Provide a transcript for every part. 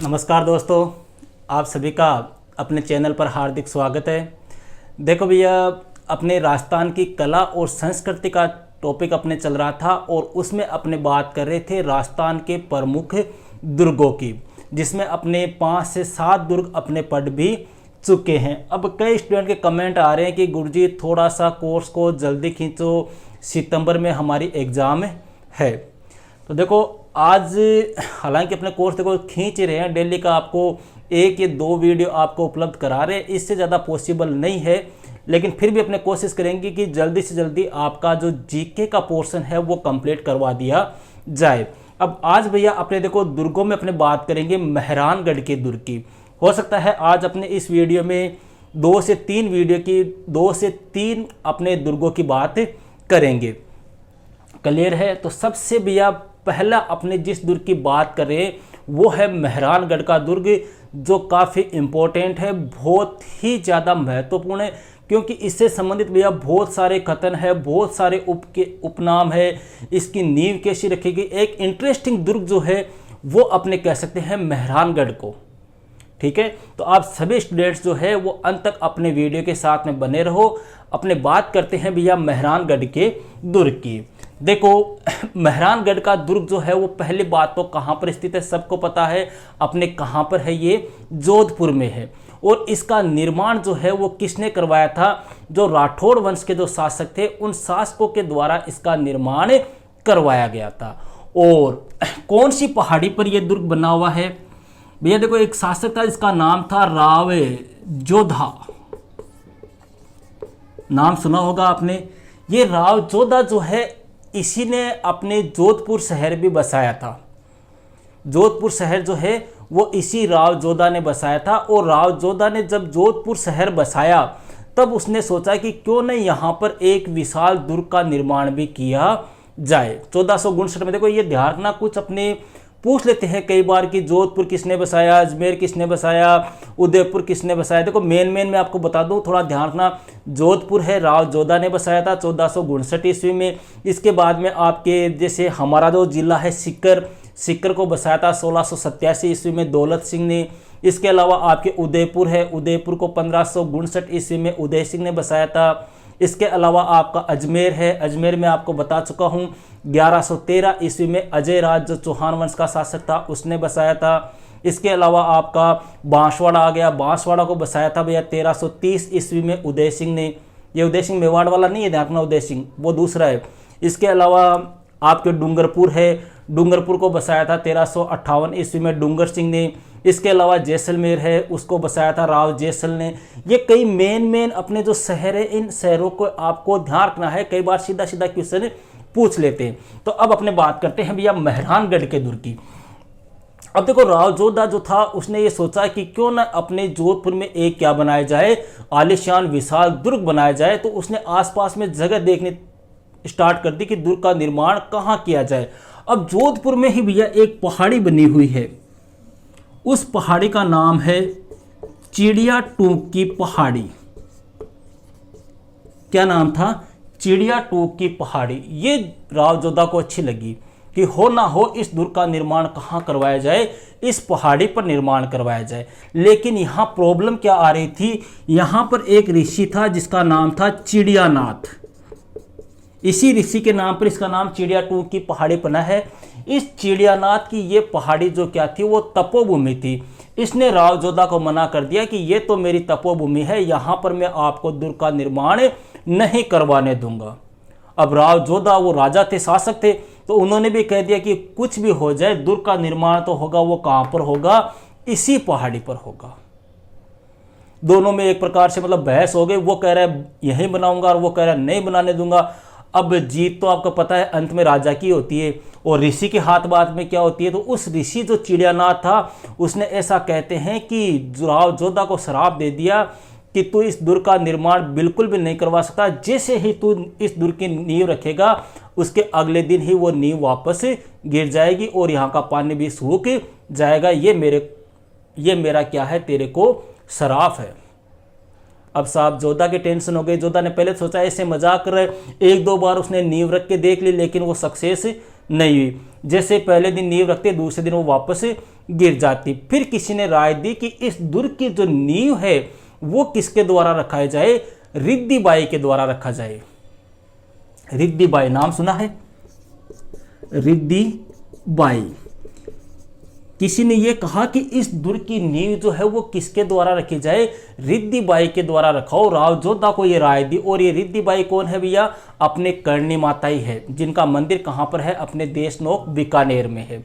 नमस्कार दोस्तों, आप सभी का अपने चैनल पर हार्दिक स्वागत है। देखो भैया, अपने राजस्थान की कला और संस्कृति का टॉपिक अपने चल रहा था और उसमें अपने बात कर रहे थे राजस्थान के प्रमुख दुर्गों की, जिसमें अपने 5 से 7 दुर्ग अपने पढ़ भी चुके हैं। अब कई स्टूडेंट के कमेंट आ रहे हैं कि गुरुजी थोड़ा सा कोर्स को जल्दी खींचो, सितंबर में हमारी एग्ज़ाम है। तो देखो, आज हालांकि अपने कोर्स देखो खींच रहे हैं, डेली का आपको 1 या 2 वीडियो आपको उपलब्ध करा रहे हैं, इससे ज़्यादा पॉसिबल नहीं है, लेकिन फिर भी अपने कोशिश करेंगे कि जल्दी से जल्दी आपका जो जीके का पोर्शन है वो कंप्लीट करवा दिया जाए। अब आज भैया अपने देखो दुर्गों में अपने बात करेंगे मेहरानगढ़ के दुर्ग की। हो सकता है आज अपने इस वीडियो में 2 से 3 अपने दुर्गों की बात करेंगे। क्लियर है? तो सबसे भैया पहला अपने जिस दुर्ग की बात करें वो है मेहरानगढ़ का दुर्ग, जो काफ़ी इम्पोर्टेंट है, बहुत ही ज़्यादा महत्वपूर्ण है, क्योंकि इससे संबंधित भैया बहुत सारे कथन है, बहुत सारे उपनाम है, इसकी नींव कैसी रखेगी। एक इंटरेस्टिंग दुर्ग जो है वो अपने कह सकते हैं मेहरानगढ़ को। ठीक है, तो आप सभी स्टूडेंट्स जो है वो अंत तक अपने वीडियो के साथ में बने रहो। अपने बात करते हैं भैया मेहरानगढ़ के दुर्ग की। देखो, मेहरानगढ़ का दुर्ग जो है वो पहली बात तो कहाँ पर स्थित है सबको पता है, अपने कहाँ पर है, ये जोधपुर में है। और इसका निर्माण जो है वो किसने करवाया था? जो राठौड़ वंश के जो शासक थे उन शासकों के द्वारा इसका निर्माण करवाया गया था। और कौन सी पहाड़ी पर यह दुर्ग बना हुआ है? भैया देखो, एक शासक था जिसका नाम था राव जोधा, नाम सुना होगा आपने। ये राव जोधा जो है इसी ने अपने जोधपुर शहर भी बसाया था। जोधपुर शहर जो है वो इसी राव जोधा ने बसाया था। और राव जोधा ने जब जोधपुर शहर बसाया तब उसने सोचा कि क्यों नहीं यहाँ पर एक विशाल दुर्ग का निर्माण भी किया जाए। 1459 में, देखो ये ध्यान रखना, कुछ अपने पूछ लेते हैं कई बार कि जोधपुर किसने बसाया, अजमेर किसने बसाया, उदयपुर किसने बसाया। देखो मेन मैं आपको बता दूं, थोड़ा ध्यान रखना। जोधपुर है राव जोधा ने बसाया था 1459 ईस्वी में। इसके बाद में आपके जैसे हमारा जो जिला है सिक्कर को बसाया था 1687 ईस्वी में दौलत सिंह ने। इसके अलावा आपके उदयपुर है, उदयपुर को 1559 ईस्वी में उदय सिंह ने बसाया था। इसके अलावा आपका अजमेर है, अजमेर में आपको बता चुका हूँ 1113 ईस्वी में अजय राज जो चौहान वंश का शासक था उसने बसाया था। इसके अलावा आपका बांसवाड़ा आ गया, बांसवाड़ा को बसाया था भैया 1330 ईस्वी में उदय सिंह ने। ये उदय सिंह मेवाड़ वाला नहीं है, ध्यान रखना, उदय सिंह वो दूसरा है। इसके अलावा आपके डूंगरपुर है, डूंगरपुर को बसाया था 1358 ईस्वी में डूंगर सिंह ने। इसके अलावा जैसलमेर है, उसको बसाया था राव जैसल ने। ये कई मेन अपने जो शहर है, इन शहरों को आपको ध्यान रखना है, कई बार सीधा क्वेश्चन पूछ लेते हैं। तो अब अपने बात करते हैं भैया मेहरानगढ़ के दुर्ग की। अब देखो, राव जोधा जो था उसने ये सोचा कि क्यों ना अपने जोधपुर में एक क्या बनाया जाए, आलिशान विशाल दुर्ग बनाया जाए। तो उसने आसपास में जगह देखने स्टार्ट कर दी कि दुर्ग का निर्माण कहाँ किया जाए। अब जोधपुर में ही भैया एक पहाड़ी बनी हुई है, उस पहाड़ी का नाम है चिड़िया टूक की पहाड़ी। क्या नाम था? चिड़िया टूक की पहाड़ी। ये राव जोधा को अच्छी लगी कि हो ना हो इस दुर्ग का निर्माण कहाँ करवाया जाए, इस पहाड़ी पर निर्माण करवाया जाए। लेकिन यहाँ प्रॉब्लम क्या आ रही थी? यहाँ पर एक ऋषि था जिसका नाम था चिड़ियानाथ। इसी ऋषि के नाम पर इसका नाम चिड़िया टूक की पहाड़ी बना है। इस चिड़ियानाथ की ये पहाड़ी जो क्या थी, वो तपोभूमि थी। इसने राव जोधा को मना कर दिया कि ये तो मेरी तपोभूमि है, यहाँ पर मैं आपको दुर्ग का निर्माण नहीं करवाने दूंगा। अब राव जोधा वो राजा थे, शासक थे, तो उन्होंने भी कह दिया कि कुछ भी हो जाए दुर्ग का निर्माण तो होगा, वो कहाँ पर होगा? इसी पहाड़ी पर होगा। दोनों में एक प्रकार से मतलब बहस हो गई। वो कह रहा है यहीं बनाऊंगा और वो कह रहा है नहीं बनाने दूंगा। अब जीत तो आपको पता है अंत में राजा की होती है, और ऋषि के हाथ बात में क्या होती है। तो उस ऋषि जो चिड़ियानाथ था उसने ऐसा कहते हैं कि राव जोधा को श्राप दे दिया कि तू इस दुर्ग का निर्माण बिल्कुल भी नहीं करवा सकता। जैसे ही तू इस दुर्ग की नींव रखेगा उसके अगले दिन ही वो नींव वापस गिर जाएगी और यहाँ का पानी भी सूख जाएगा। ये मेरा क्या है, तेरे को श्राप है। अब साहब जोधा के टेंशन हो गई। जोधा ने पहले सोचा ऐसे मजाक कर रहे, 1-2 बार उसने नींव रख के देख ली, लेकिन वो सक्सेस नहीं हुई। जैसे पहले दिन नींव रखते दूसरे दिन वो वापस गिर जाती। फिर किसी ने राय दी कि इस दुर्ग की जो नींव है वो किसके द्वारा रखा जाए, रिद्धि बाई के द्वारा रखा जाए। रिद्धि बाई नाम सुना है, रिद्धि बाई। किसी ने यह कहा कि इस दुर्ग की नींव जो है वो किसके द्वारा रखी जाए, रिद्धि बाई के द्वारा रखाओ। राव जोधा को ये राय दी। और ये रिद्धि बाई कौन है भैया, अपने करणी माता ही है, जिनका मंदिर कहाँ पर है, अपने देश नोक बीकानेर में है।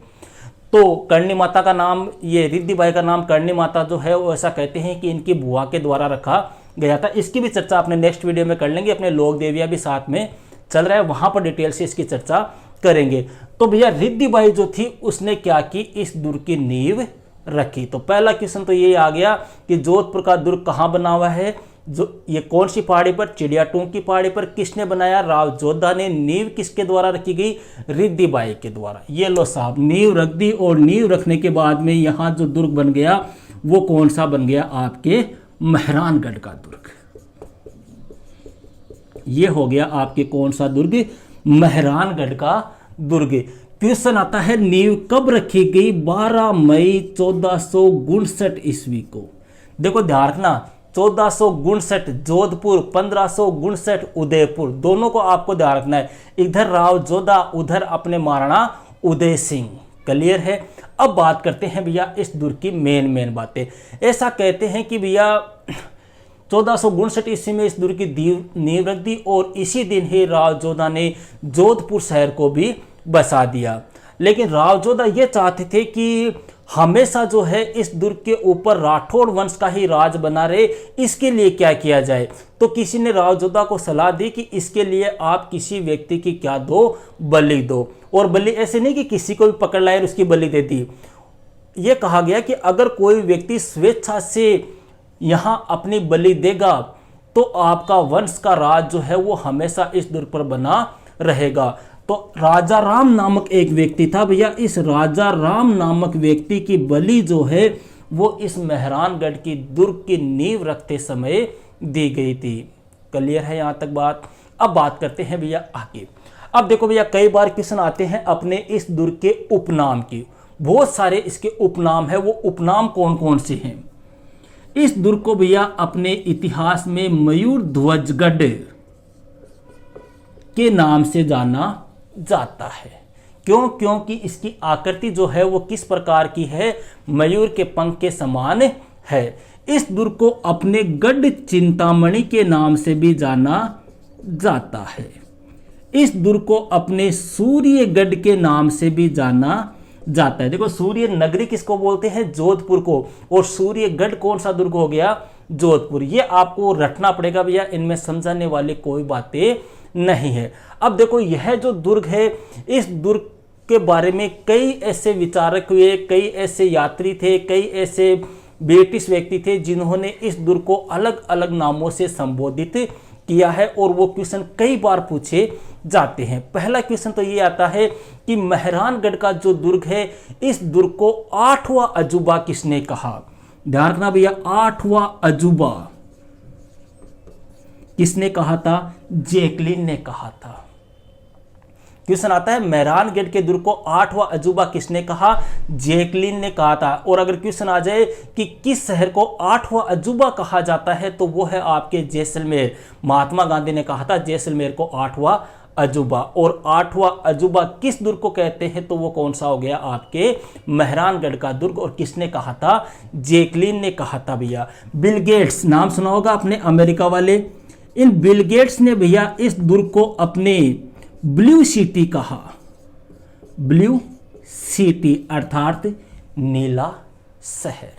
तो करणी माता का नाम, ये रिद्धि बाई का नाम करणी माता जो है वो ऐसा कहते हैं कि इनकी बुआ के द्वारा रखा गया था। इसकी भी चर्चा अपने नेक्स्ट वीडियो में कर लेंगे, अपने लोक देविया भी साथ में चल रहा है, वहां पर डिटेल से इसकी चर्चा करेंगे। तो भैया रिद्धि बाई जो थी उसने क्या की, इस दुर्ग की नींव रखी। तो पहला क्वेश्चन तो ये आ गया कि जोधपुर का दुर्ग कहाँ बना हुआ है, जो ये कौन सी पहाड़ी पर, चिड़ियाटूंग की पहाड़ी पर। किसने बनाया, राव जोधा ने। नींव किसके द्वारा रखी गई, रिद्धि बाई के द्वारा। ये लो साहब, नींव रख दी। और नींव रखने के बाद में यहाँ जो दुर्ग बन गया वो कौन सा बन गया, आपके मेहरानगढ़ का दुर्ग। ये हो गया आपके कौन सा दुर्ग, मेहरानगढ़ का दुर्ग। क्वेश्चन आता है नींव कब रखी गई, 12 मई 1459 ईस्वी को। देखो ध्यान रखना, 1459 जोधपुर, 1559 उदयपुर, दोनों को आपको ध्यान रखना है। इधर राव जोधा, उधर अपने महाराणा उदय सिंह। क्लियर है। अब बात करते हैं भैया इस दुर्ग की मेन बातें। ऐसा कहते हैं कि भैया 1459 ईस्वी में इस दुर्ग की नींव रख दी और इसी दिन ही राव जोधा ने जोधपुर शहर को भी बसा दिया। लेकिन राव जोधा ये चाहते थे कि हमेशा जो है इस दुर्ग के ऊपर राठौड़ वंश का ही राज बना रहे। इसके लिए क्या किया जाए, तो किसी ने राव जोधा को सलाह दी कि इसके लिए आप किसी व्यक्ति की क्या दो, बलि दो। और बलि ऐसे नहीं कि किसी को भी पकड़ लाए और उसकी बलि दे दी। यह कहा गया कि अगर कोई व्यक्ति स्वेच्छा से यहां अपनी बलि देगा तो आपका वंश का राज जो है वो हमेशा इस दुर्ग पर बना रहेगा। तो राजा राम नामक एक व्यक्ति था भैया, इस राजा राम नामक व्यक्ति की बलि जो है वो इस मेहरानगढ़ की दुर्ग की नींव रखते समय दी गई थी। क्लियर है यहां तक बात। अब बात करते हैं भैया आगे। अब देखो भैया, कई बार क्वेश्चन आते हैं अपने इस दुर्ग के उपनाम की। बहुत सारे इसके उपनाम है, वो उपनाम कौन कौन से हैं। इस दुर्ग को भैया अपने इतिहास में मयूर ध्वजगढ़ के नाम से जाना जाता है। क्यों, क्योंकि इसकी आकृति जो है वो किस प्रकार की है, मयूर के पंख के समान है। इस दुर्ग को अपने गढ़ चिंतामणि के नाम से भी जाना जाता है। इस दुर्ग को अपने सूर्यगढ़ के नाम से भी जाना जाता है। देखो सूर्य नगरी किसको बोलते हैं, जोधपुर को। और सूर्यगढ़ कौन सा दुर्ग हो गया, जोधपुर। ये आपको रटना पड़ेगा भैया, इनमें समझाने वाली कोई बातें नहीं है। अब देखो यह जो दुर्ग है, इस दुर्ग के बारे में कई ऐसे विचारक हुए, कई ऐसे यात्री थे, कई ऐसे ब्रिटिश व्यक्ति थे जिन्होंने इस दुर्ग को अलग अलग नामों से संबोधित किया है। और वो क्वेश्चन कई बार पूछे जाते हैं। पहला क्वेश्चन तो ये आता है कि मेहरानगढ़ का जो दुर्ग है, इस दुर्ग को 8वां अजूबा किसने कहा। ध्यान रखना भैया, 8वां अजूबा किसने कहा था, जैकलिन ने कहा था। क्वेश्चन आता है मेहरानगढ़ के दुर्ग को 8वां अजूबा किसने कहा, जैकलिन ने कहा था। और अगर क्वेश्चन आ जाए कि किस शहर को 8वां अजूबा कहा जाता है, तो वो है आपके जैसलमेर। महात्मा गांधी ने कहा था जैसलमेर को 8वां अजूबा। और 8वां अजूबा किस दुर्ग को कहते हैं, तो वो कौन सा हो गया, आपके मेहरानगढ़ का दुर्ग। और किसने कहा था, जैकलिन ने कहा था भैया। बिल गेट्स नाम सुना होगा आपने, अमेरिका वाले। इन बिल गेट्स ने भैया इस दुर्ग को अपने ब्लू सिटी कहा। ब्लू सिटी अर्थात नीला शहर।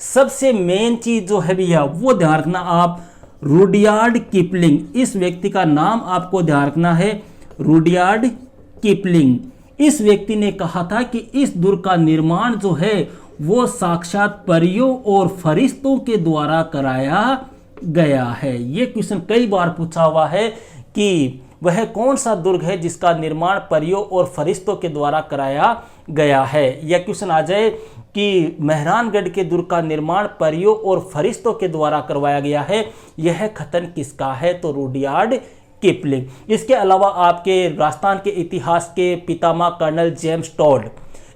सबसे मेन चीज जो है भैया वो ध्यान रखना आप, रुडयार्ड किपलिंग, इस व्यक्ति का नाम आपको ध्यान रखना है, रुडयार्ड किपलिंग। इस व्यक्ति ने कहा था कि इस दुर्ग का निर्माण जो है वो साक्षात परियों और फरिश्तों के द्वारा कराया गया है। ये क्वेश्चन कई बार पूछा हुआ है कि वह कौन सा दुर्ग है जिसका निर्माण परियों और फरिश्तों के द्वारा कराया गया है। यह क्वेश्चन आ जाए कि मेहरानगढ़ के दुर्ग का निर्माण परियों और फरिश्तों के द्वारा करवाया गया है, यह कथन किसका है, तो रुडयार्ड किपलिंग। इसके अलावा आपके राजस्थान के इतिहास के पितामह कर्नल जेम्स टॉड,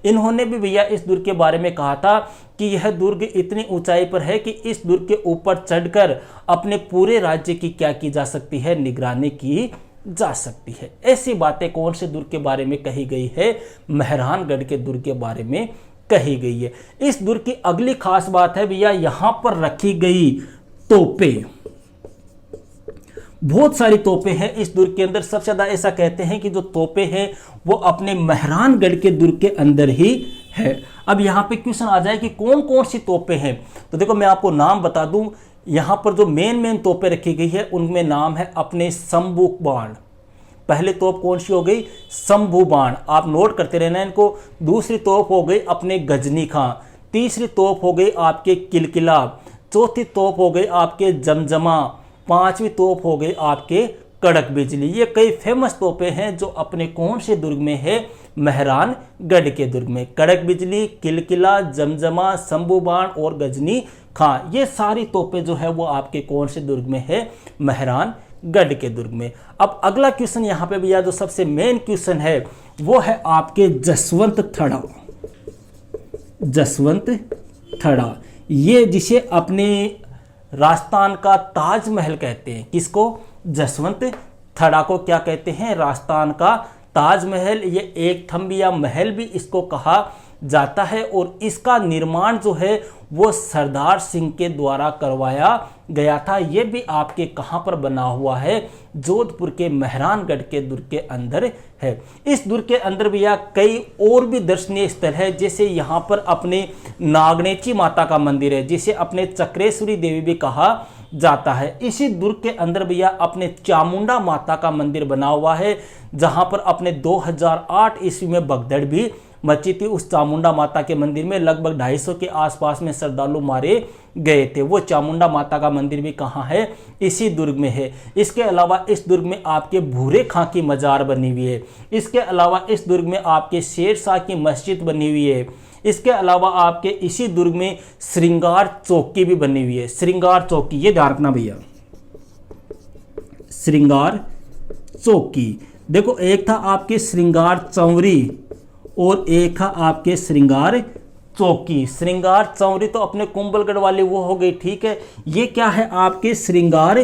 इन्होंने भी भैया इस दुर्ग के बारे में कहा था कि यह दुर्ग इतनी ऊंचाई पर है कि इस दुर्ग के ऊपर चढ़कर अपने पूरे राज्य की क्या की जा सकती है, निगरानी की जा सकती है। ऐसी बातें कौन से दुर्ग के बारे में कही गई है, मेहरानगढ़ के दुर्ग के बारे में कही गई है। इस दुर्ग की अगली खास बात है भैया, यहां पर रखी गई तोपें, बहुत सारी तोपें हैं इस दुर्ग के अंदर। सबसे ज्यादा ऐसा कहते हैं कि जो तोपें हैं वो अपने मेहरानगढ़ के दुर्ग के अंदर ही है। अब यहां पे क्वेश्चन आ जाए कि कौन कौन सी तोपें हैं, तो देखो मैं आपको नाम बता दूं। यहां पर जो मेन तोपें रखी गई है उनमें नाम है अपने शंभू बाण। पहले तोप कौन सी हो गई, शंभू बाण, आप नोट करते रहना इनको। दूसरी तोप हो गई अपने गजनी खां, तीसरी तोप हो गई आपके किलकिला, चौथी तोप हो गई आपके जमजमा, पांचवी तोप हो गई आपके कड़क बिजली। ये कई फेमस तोपें हैं जो अपने कौन से दुर्ग में है, मेहरानगढ़ के दुर्ग में। कड़क बिजली, किलकिला, जमजमा, शंभू बाण और गजनी खां, ये सारी तोपें जो है वो आपके कौन से दुर्ग में है, मेहरानगढ़ के दुर्ग में। अब अगला क्वेश्चन यहाँ पे भैया जो सबसे मेन क्वेश्चन है वो है आपके जसवंत थड़ा। जसवंत थड़ा, ये जिसे अपने राजस्थान का ताजमहल कहते हैं। किसको, जसवंत थड़ा को क्या कहते हैं, राजस्थान का ताजमहल। ये एक थंबिया महल भी इसको कहा जाता है और इसका निर्माण जो है वो सरदार सिंह के द्वारा करवाया गया था। ये भी आपके कहां पर बना हुआ है, जोधपुर के मेहरानगढ़ के दुर्ग के अंदर है। इस दुर्ग के अंदर भैया कई और भी दर्शनीय स्थल है, जैसे यहाँ पर अपने नागनेची माता का मंदिर है, जिसे अपने चक्रेश्वरी देवी भी कहा जाता है। इसी दुर्ग के अंदर भैया अपने चामुंडा माता का मंदिर बना हुआ है, जहां पर अपने 2008 ईस्वी में भगदड़ भी मची थी। उस चामुंडा माता के मंदिर में लगभग 250 के आसपास में श्रद्धालु मारे गए थे। वो चामुंडा माता का मंदिर भी कहाँ है, इसी दुर्ग में है। इसके अलावा इस दुर्ग में आपके भूरे खां की मजार बनी हुई है। इसके अलावा इस दुर्ग में आपके शेर शाह की मस्जिद बनी हुई है। इसके अलावा आपके इसी दुर्ग में श्रृंगार चौकी भी बनी हुई है। श्रृंगार चौकी, ये ध्यान रखना भैया, श्रृंगार चौकी। देखो एक था आपके श्रृंगार चौरी और एक था आपके श्रृंगार चौकी। श्रृंगार चौरी तो अपने कुंभलगढ़ वाले वो हो गई, ठीक है। ये क्या है आपके श्रृंगार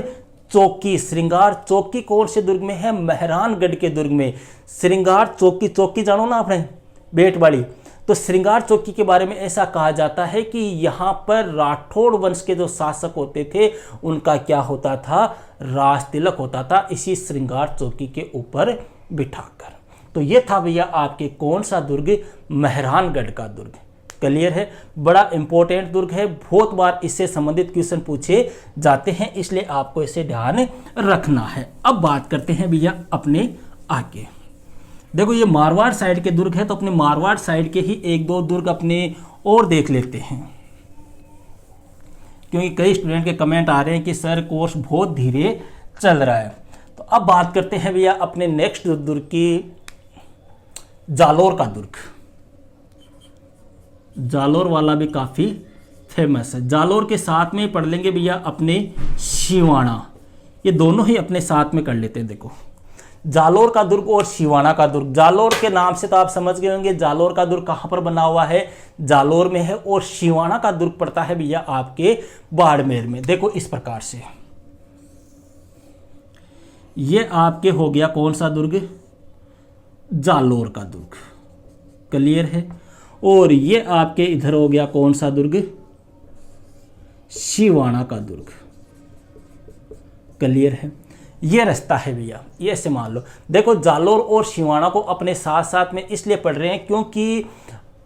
चौकी। श्रृंगार चौकी कौन से दुर्ग में है, मेहरानगढ़ के दुर्ग में। श्रृंगार चौकी, चौकी जानो ना आपने, बेट वाली। तो श्रृंगार चौकी के बारे में ऐसा कहा जाता है कि यहाँ पर राठौड़ वंश के जो शासक होते थे उनका क्या होता था, राज तिलक होता था इसी श्रृंगार चौकी के ऊपर बिठाकर। तो ये था भैया आपके कौन सा दुर्ग, मेहरानगढ़ का दुर्ग। क्लियर है, बड़ा इंपॉर्टेंट दुर्ग है, बहुत बार इससे संबंधित क्वेश्चन पूछे जाते हैं, इसलिए आपको इसे ध्यान रखना है। अब बात करते हैं भैया अपने आगे। देखो ये मारवाड़ साइड के दुर्ग है, तो अपने मारवाड़ साइड के ही एक दो दुर्ग अपने और देख लेते हैं, क्योंकि कई स्टूडेंट के कमेंट आ रहे हैं कि सर कोर्स बहुत धीरे चल रहा है। तो अब बात करते हैं भैया अपने नेक्स्ट दुर्ग की, जालोर का दुर्ग। जालोर वाला भी काफी फेमस है। जालोर के साथ में पढ़ लेंगे भैया अपने शिवाना, ये दोनों ही अपने साथ में कर लेते हैं। देखो जालोर का दुर्ग और शिवाना का दुर्ग। जालोर के नाम से तो आप समझ गए होंगे जालोर का दुर्ग कहां पर बना हुआ है, जालोर में है। और शिवाना का दुर्ग पड़ता है भैया आपके बाड़मेर में। देखो इस प्रकार से, ये आपके हो गया कौन सा दुर्ग, जालोर का दुर्ग। क्लियर है। और ये आपके इधर हो गया कौन सा दुर्ग, शिवाना का दुर्ग। क्लियर है। ये रास्ता है भैया, ये ऐसे मान लो। देखो जालोर और शिवाना को अपने साथ साथ में इसलिए पढ़ रहे हैं क्योंकि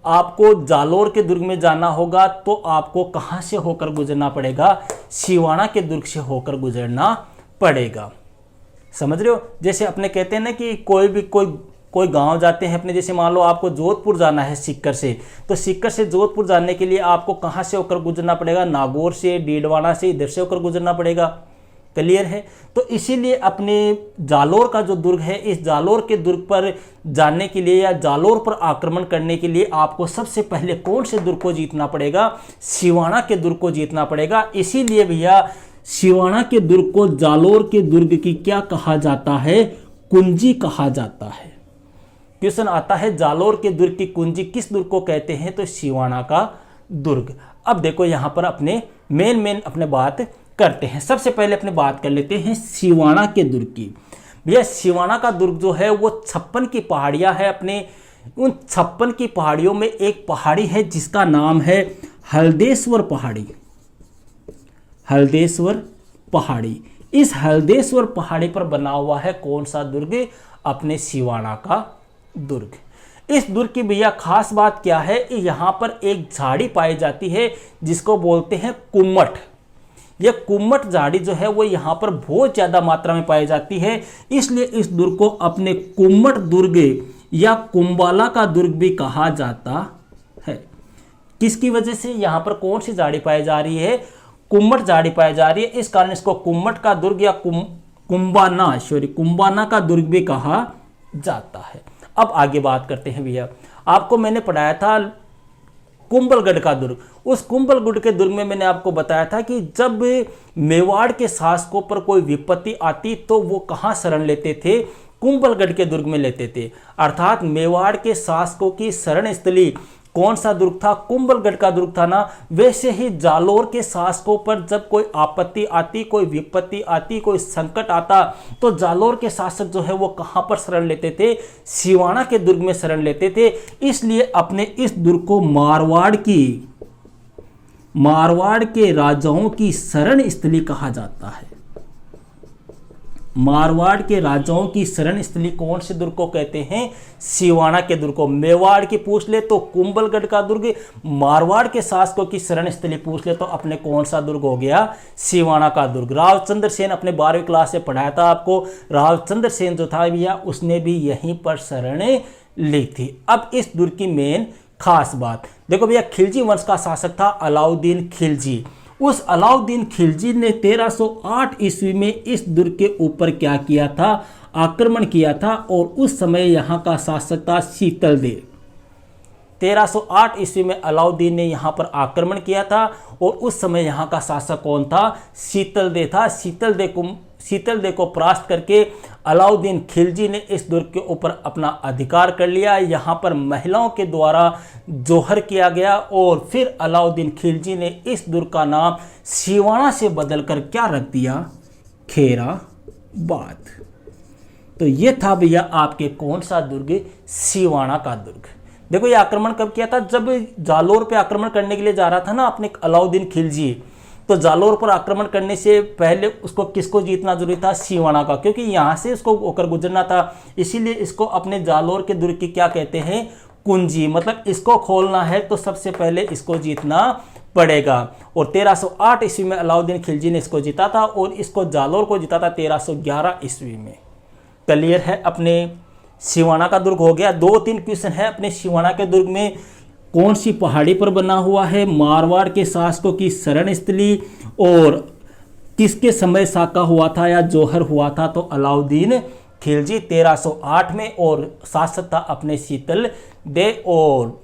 आपको जालोर के दुर्ग में जाना होगा तो आपको कहां से होकर गुजरना पड़ेगा, शिवाना के दुर्ग से होकर गुजरना पड़ेगा। समझ रहे हो, जैसे अपने कहते हैं ना कि कोई गांव जाते हैं अपने, जैसे मान लो आपको जोधपुर जाना है सीकर से, तो सीकर से जोधपुर जाने के लिए आपको कहां से होकर गुजरना पड़ेगा, नागौर से, डीडवाना से, इधर से होकर गुजरना पड़ेगा। क्लियर है। तो इसीलिए अपने जालोर का जो दुर्ग है, इस जालोर के दुर्ग पर जाने के लिए या जालोर पर आक्रमण करने के लिए आपको सबसे पहले कौन से दुर्ग को जीतना पड़ेगा, शिवाना के दुर्ग को जीतना पड़ेगा। इसीलिए भैया सिवाना के दुर्ग को जालोर के दुर्ग की क्या कहा जाता है? कुंजी कहा जाता है। क्वेश्चन आता है जालोर के दुर्ग की कुंजी किस दुर्ग को कहते हैं? तो सिवाना का दुर्ग। अब देखो यहां पर अपने मेन अपने बात करते हैं। सबसे पहले अपने बात कर लेते हैं सिवाना के दुर्ग की। भैया सिवाना का दुर्ग जो है वो 56 की पहाड़ियां है। अपने उन 56 की पहाड़ियों में एक पहाड़ी है जिसका नाम है हल्देश्वर पहाड़ी। हल्देश्वर पहाड़ी। इस हल्देश्वर पहाड़ी पर बना हुआ है कौन सा दुर्ग? अपने सिवाना का दुर्ग। इस दुर्ग की भैया खास बात क्या है? यहां पर एक झाड़ी पाई जाती है जिसको बोलते हैं कुम्मट। यह कुम्मट झाड़ी जो है वो यहाँ पर बहुत ज़्यादा मात्रा में पाई जाती है, इसलिए इस दुर्ग को अपने कुम्मट दुर्ग या कुंबाला का दुर्ग भी कहा जाता है। किसकी वजह से? यहाँ पर कौन सी झाड़ी पाई जा रही है? कुम्मट झाड़ी पाई जा रही है, इस कारण इसको कुम्मट का दुर्ग या कुंबाना का दुर्ग भी कहा जाता है। अब आगे बात करते हैं भैया। आपको मैंने पढ़ाया था कुंभलगढ़ का दुर्ग। उस कुंभलगढ़ के दुर्ग में मैंने आपको बताया था कि जब मेवाड़ के शासकों पर कोई विपत्ति आती तो वो कहाँ शरण लेते थे? कुंभलगढ़ के दुर्ग में लेते थे। अर्थात मेवाड़ के शासकों की शरण स्थली कौन सा दुर्ग था? कुंभलगढ़ का दुर्ग था ना। वैसे ही जालोर के शासकों पर जब कोई आपत्ति आती, कोई विपत्ति आती, कोई संकट आता तो जालोर के शासक जो है वो कहाँ पर शरण लेते थे? सिवाना के दुर्ग में शरण लेते थे। इसलिए अपने इस दुर्ग को मारवाड़ के राजाओं की शरण स्थली कहा जाता है। मारवाड़ के राजाओं की शरण स्थली कौन से दुर्ग को कहते हैं? सिवाना के दुर्ग को। मेवाड़ की पूछ ले तो कुंभलगढ़ का दुर्ग, मारवाड़ के शासकों की शरण स्थली पूछ ले तो अपने कौन सा दुर्ग हो गया? सिवाना का दुर्ग। रावचंद्र सेन अपने 12वीं क्लास से पढ़ाया था आपको। रावचंद्र सेन जो था भैया उसने भी यहीं पर शरण ली थी। अब इस दुर्ग की मेन खास बात देखो भैया, खिलजी वंश का शासक था अलाउद्दीन खिलजी। उस अलाउद्दीन खिलजी ने 1308 ईस्वी में इस दुर्ग के ऊपर क्या किया था? आक्रमण किया था। और उस समय यहाँ का शासक था शीतलदेव। 1308 ईस्वी में अलाउद्दीन ने यहाँ पर आक्रमण किया था और उस समय यहाँ का शासक कौन था? शीतलदेव था। शीतलदेव को परास्त करके अलाउद्दीन खिलजी ने इस दुर्ग के ऊपर अपना अधिकार कर लिया। यहाँ पर महिलाओं के द्वारा जोहर किया गया और फिर अलाउद्दीन खिलजी ने इस दुर्ग का नाम सिवाना से बदलकर क्या रख दिया? खैराबाद। तो ये था भैया आपके कौन सा दुर्ग? सिवाना का दुर्ग। देखो ये आक्रमण कब किया था? जब जालोर पे आक्रमण करने के लिए जा रहा था ना अपने अलाउद्दीन खिलजी, तो जालोर पर आक्रमण करने से पहले उसको किसको जीतना जरूरी था? सिवाना का, क्योंकि यहाँ से उसको होकर गुजरना था। इसीलिए इसको अपने जालोर के दुर्ग की क्या कहते हैं? कुंजी। मतलब इसको खोलना है तो सबसे पहले इसको जीतना पड़ेगा। और 1308 ईस्वी में अलाउद्दीन खिलजी ने इसको जीता था और इसको जालोर को जीता था 1311 ईस्वी में। क्लियर है? अपने सिवाना का दुर्ग हो गया। 2-3 क्वेश्चन है अपने सिवाना के दुर्ग में। कौन सी पहाड़ी पर बना हुआ है? मारवाड़ के शासकों की शरण स्थली। और किसके समय साका हुआ था या जोहर हुआ था? तो अलाउद्दीन खिलजी 1308 में। और शासक था अपने शीतलदेव और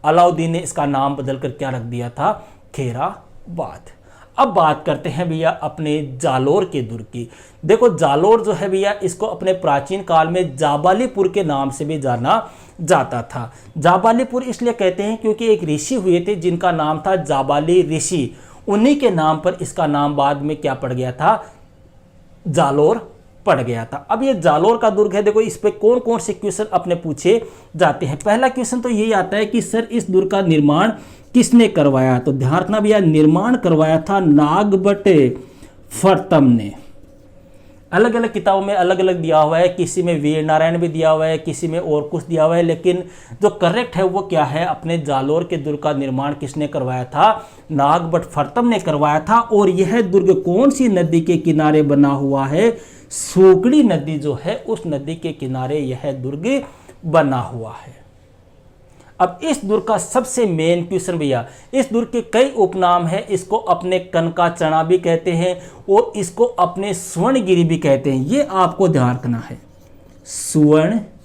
अलाउद्दीन ने इसका नाम बदलकर क्या रख दिया था? खैराबाद। अब बात करते हैं भैया अपने जालोर के दुर्ग की। देखो जालोर जो है भैया इसको अपने प्राचीन काल में जाबालीपुर के नाम से भी जाना जाता था। जाबालीपुर इसलिए कहते हैं क्योंकि एक ऋषि हुए थे जिनका नाम था जाबाली ऋषि। उन्हीं के नाम पर इसका नाम बाद में क्या पड़ गया था? जालोर पड़ गया था। अब ये जालोर का दुर्ग है। देखो इस पे कौन कौन से क्वेश्चन अपने पूछे जाते हैं। पहला क्वेश्चन तो यही आता है कि सर इस दुर्ग का निर्माण किसने करवाया? तो ध्यान रखना भैया, निर्माण करवाया था नागभट्ट फर्तम ने। अलग अलग किताबों में अलग अलग दिया हुआ है, किसी में वीर नारायण भी दिया हुआ है, किसी में और कुछ दिया हुआ है, लेकिन जो करेक्ट है वो क्या है? अपने जालोर के दुर्ग का निर्माण किसने करवाया था? नागभट्ट फर्तम ने करवाया था। और यह दुर्ग कौन सी नदी के किनारे बना हुआ है? सूगड़ी नदी जो है उस नदी के किनारे यह दुर्ग बना हुआ है। अब इस दुर्ग का सबसे मेन क्वेश्चन भैया, इस दुर्ग के कई उपनाम है। इसको अपने कनका चना भी कहते हैं और इसको अपने स्वर्णगिरी भी कहते हैं। ये आपको ध्यान रखना है, स्वर्णगिरी।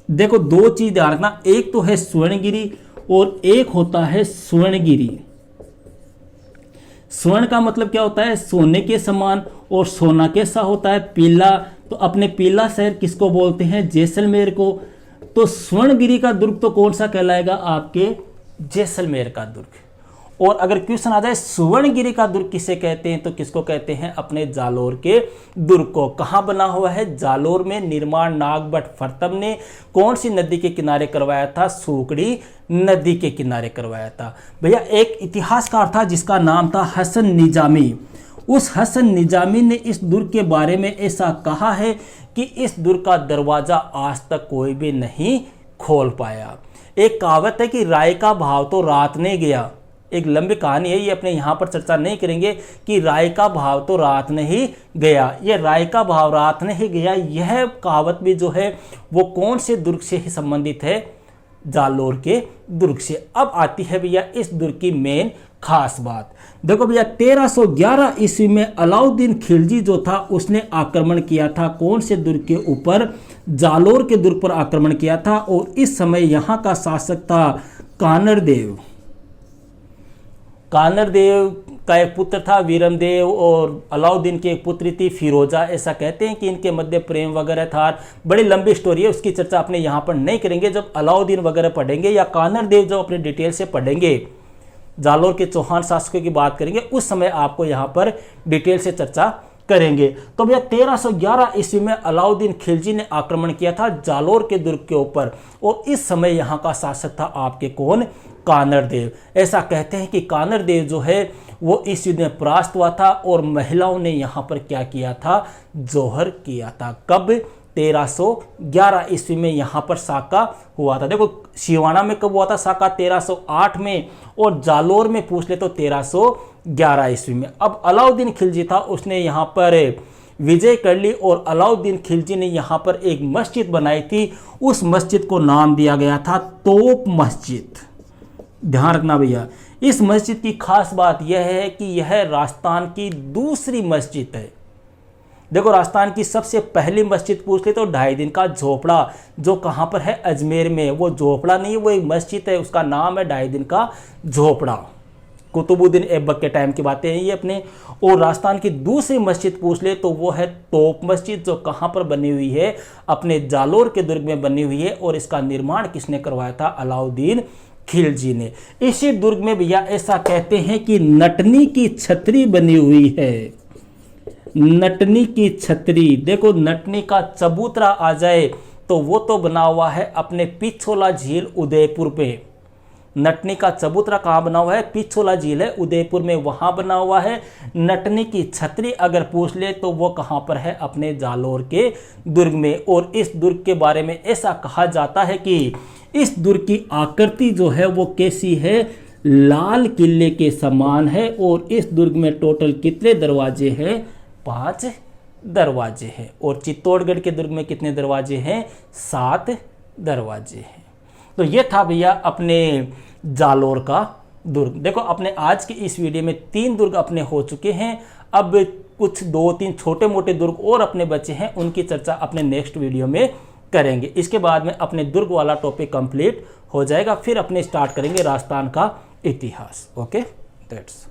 देखो दो चीज ध्यान रखना, एक तो है स्वर्णगिरी और एक होता है स्वर्णगिरी। स्वर्ण का मतलब क्या होता है? सोने के समान, और सोना कैसा होता है? पीला। तो अपने पीला शहर किसको बोलते हैं? जैसलमेर को। तो स्वर्णगिरी का दुर्ग तो कौन सा कहलाएगा? आपके जैसलमेर का दुर्ग। और अगर क्वेश्चन आ जाए सुवर्णगिरी का दुर्ग किसे कहते हैं, तो किसको कहते हैं? अपने जालोर के दुर्ग को। कहाँ बना हुआ है? जालोर में। निर्माण नागभट्ट फर्तम ने कौन सी नदी के किनारे करवाया था? सूकड़ी नदी के किनारे करवाया था। भैया एक इतिहासकार था जिसका नाम था हसन निजामी। उस हसन निजामी ने इस दुर्ग के बारे में ऐसा कहा है कि इस दुर्ग का दरवाजा आज तक कोई भी नहीं खोल पाया। एक कहावत है कि राय का भाव तो रात ने गया। एक लंबी कहानी है, ये अपने यहाँ पर चर्चा नहीं करेंगे कि राय का भाव तो रात ने ही गया। ये राय का भाव रात ने ही गया, यह कहावत भी जो है वो कौन से दुर्ग से ही संबंधित है? जालोर के दुर्ग से। अब आती है भैया इस दुर्ग की मेन खास बात। देखो भैया 1311 ईस्वी में अलाउद्दीन खिलजी जो था उसने आक्रमण किया था कौन से दुर्ग के ऊपर? जालोर के दुर्ग पर आक्रमण किया था। और इस समय यहाँ का शासक था कानरदेव। कानरदेव का एक पुत्र था वीरमदेव, और अलाउद्दीन की एक पुत्री थी फिरोजा। ऐसा कहते हैं कि इनके मध्य प्रेम वगैरह था। बड़ी लंबी स्टोरी है, उसकी चर्चा अपने यहाँ पर नहीं करेंगे। जब अलाउद्दीन वगैरह पढ़ेंगे या कानरदेव जो अपने डिटेल से पढ़ेंगे, जालोर के चौहान शासकों की बात करेंगे, उस समय आपको यहाँ पर डिटेल से चर्चा करेंगे। तो भैया 1311 ईस्वी में अलाउद्दीन खिलजी ने आक्रमण किया था जालोर के दुर्ग के ऊपर, और इस समय यहाँ का शासक था आपके कौन? कानरदेव। ऐसा कहते हैं कि कानरदेव जो है वो इस युद्ध में परास्त हुआ था, और महिलाओं ने यहाँ पर क्या किया था? जोहर किया था। कब? 1311 ईस्वी में यहाँ पर साका हुआ था। देखो सिवाना में कब हुआ था साका? 1308 में, और जालोर में पूछ ले तो 1311 ईस्वी में। अब अलाउद्दीन खिलजी था, उसने यहाँ पर विजय कर ली, और अलाउद्दीन खिलजी ने यहाँ पर एक मस्जिद बनाई थी। उस मस्जिद को नाम दिया गया था तोप मस्जिद। ध्यान रखना भैया, इस मस्जिद की खास बात यह है कि यह राजस्थान की दूसरी मस्जिद है। देखो राजस्थान की सबसे पहली मस्जिद पूछ ले तो 2.5 दिन का झोपड़ा, जो कहाँ पर है? अजमेर में। वो झोपड़ा नहीं, वो एक मस्जिद है, उसका नाम है 2.5 दिन का झोपड़ा। कुतुबुद्दीन ऐबक के टाइम की बातें हैं ये अपने। और राजस्थान की दूसरी मस्जिद पूछ ले तो वो है तोप मस्जिद, जो कहाँ पर बनी हुई है? अपने जालोर के दुर्ग में बनी हुई है, और इसका निर्माण किसने करवाया था? अलाउद्दीन खिलजी ने। इसी दुर्ग में भैया ऐसा कहते हैं कि नटनी की छतरी बनी हुई है। नटनी की छतरी, देखो नटनी का चबूतरा आ जाए तो वो तो बना हुआ है अपने पिछोला झील उदयपुर पे। नटनी का चबूतरा कहाँ बना हुआ है? पिछोला झील है उदयपुर में, वहाँ बना हुआ है। नटनी की छतरी अगर पूछ ले तो वो कहाँ पर है? अपने जालोर के दुर्ग में। और इस दुर्ग के बारे में ऐसा कहा जाता है कि इस दुर्ग की आकृति जो है वो कैसी है? लाल किले के समान है। और इस दुर्ग में टोटल कितने दरवाजे हैं? 5 दरवाजे हैं। और चित्तौड़गढ़ के दुर्ग में कितने दरवाजे हैं? 7 दरवाजे हैं। तो ये था भैया अपने जालोर का दुर्ग। देखो अपने आज के इस वीडियो में 3 दुर्ग अपने हो चुके हैं। अब कुछ 2-3 छोटे मोटे दुर्ग और अपने बचे हैं, उनकी चर्चा अपने नेक्स्ट वीडियो में करेंगे। इसके बाद में अपने दुर्ग वाला टॉपिक कंप्लीट हो जाएगा, फिर अपने स्टार्ट करेंगे राजस्थान का इतिहास। Okay, that's